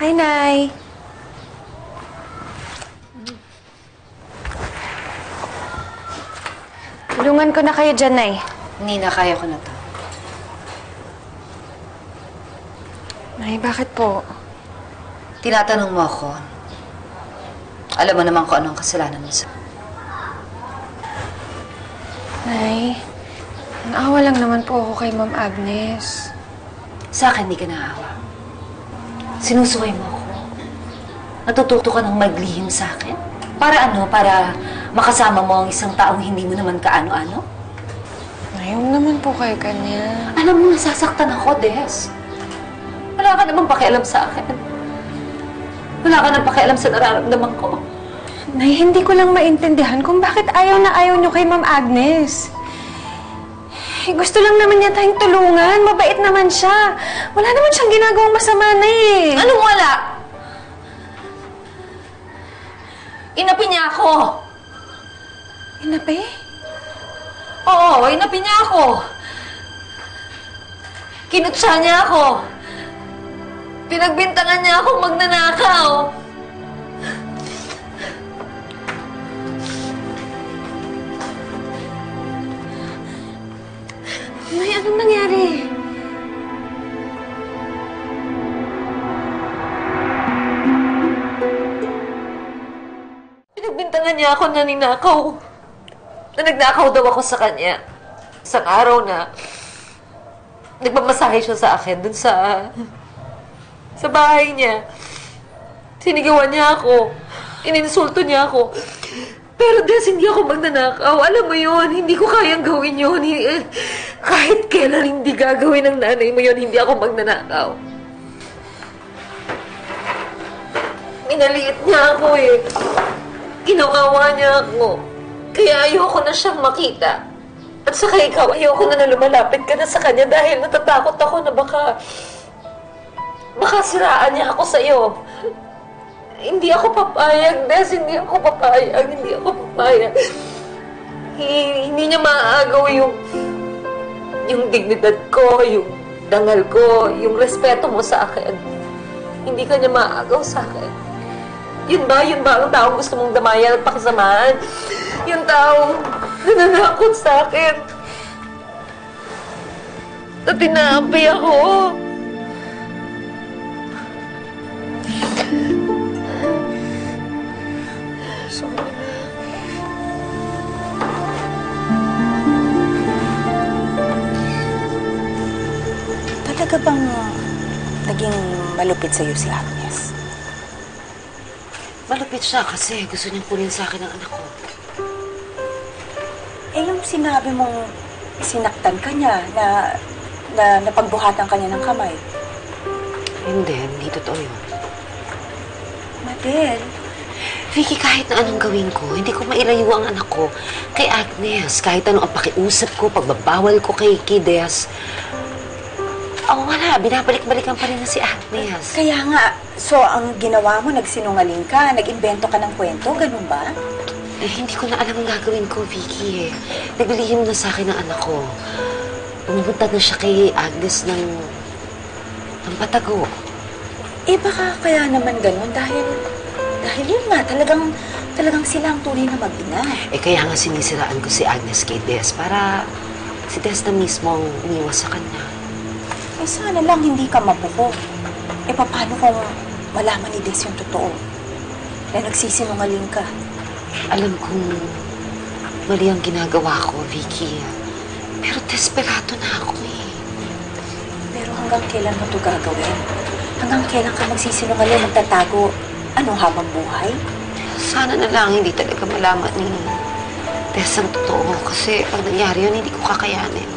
Hi, Nay. Tulungan ko na kayo dyan, Nay. Hindi na, kaya ko na to. Nay, bakit po? Tinatanong mo ako. Alam mo naman kung ano ang kasalanan mo sa... Nay, naawa lang naman po ako kay Ma'am Agnes. Sa akin, hindi ka naawa. Sinusuway mo ako. Natututo ka ng maglihim sa akin. Para ano? Para makasama mo ang isang taong hindi mo naman kaano-ano? Nay, huwag naman po kayo kanya. Alam mo, nasasaktan ako, Des. Wala ka namang pakialam sa akin. Wala ka nang pakialam sa nararamdaman ko. Nay, hindi ko lang maintindihan kung bakit ayaw na ayaw niyo kay Ma'am Agnes. Gusto lang naman niya tayong tulungan. Mabait naman siya. Wala naman siyang ginagawang masama na eh. Anong wala? Inapi niya ako. Inapi? Oo, inapi niya ako. Kinutsa niya ako. Pinagbintangan niya akong magnanakaw. Nay, anong nangyari? Pinagbintangan niya ako na ninakaw. Na nagnakaw daw ako sa kanya. Isang araw na nagmamasahe siya sa akin dun sa bahay niya. Sinigawan niya ako. Ininsulto niya ako. Pero Des, hindi ako magnanakaw. Alam mo yun, hindi ko kayang gawin yun. Kahit kailan hindi gagawin ng nanay mo yun, hindi ako magnanakaw. Minaliit niya ako eh. Ginawawa niya ako. Kaya ayoko na siyang makita. At saka ikaw, ayoko na lumalapit ka na sa kanya dahil natatakot ako na baka siraan niya ako sa'yo. Hindi ako papayag, Des. Hindi ako papayag. Hindi ako papayag. Hindi niya maaagaw yung dignidad ko, yung dangal ko, yung respeto mo sa akin. Hindi ka niya maaagaw sa akin. Yun ba ang taong gusto mong damayan at pakisamahan? Yung taong nananakot sa akin. At tinaapi ako. Talaga bang naging malupit sa'yo si Agnes? Malupit siya kasi gusto niyang kunin sa akin ang anak ko. Eh, yung sinabi mong sinaktan ka niya, na napagbuhatan ka niya ng kamay. Hindi totoo yun. Mabel, Vicky, kahit na anong gawin ko, hindi ko mailayo ang anak ko kay Agnes. Kahit anong ang pakiusap ko, pagbabawal ko kay Des. Wala. Binabalik-balikan pa rin na si Agnes. kaya nga, so ang ginawa mo, nagsinungaling ka, nag-imbento ka ng kwento, ganun ba? Hindi ko na alam ang gagawin ko, Vicky. Naglilihim na sa akin ang anak ko. Pumupunta na siya kay Agnes ng patago. Eh, baka kaya naman ganun dahil yun nga, talagang sila ang tunay na mag-ina. Kaya nga sinisiraan ko si Agnes kay Des para si Des na mismo ang umiwas sa kanya. Eh, sana lang hindi ka mabuko. Eh, paano kung malaman ni Des yung totoo? Na nagsisinungaling ka? Alam kong mali ang ginagawa ko, Vicky. Pero desperado na ako eh. Pero hanggang kailan mo ito gagawin? Hanggang kailan ka magsisinungaling, magtatago? Ano, habang buhay? Sana na lang hindi talaga malaman ni Des ang totoo. Kasi pag nangyari yun, hindi ko kakayanin.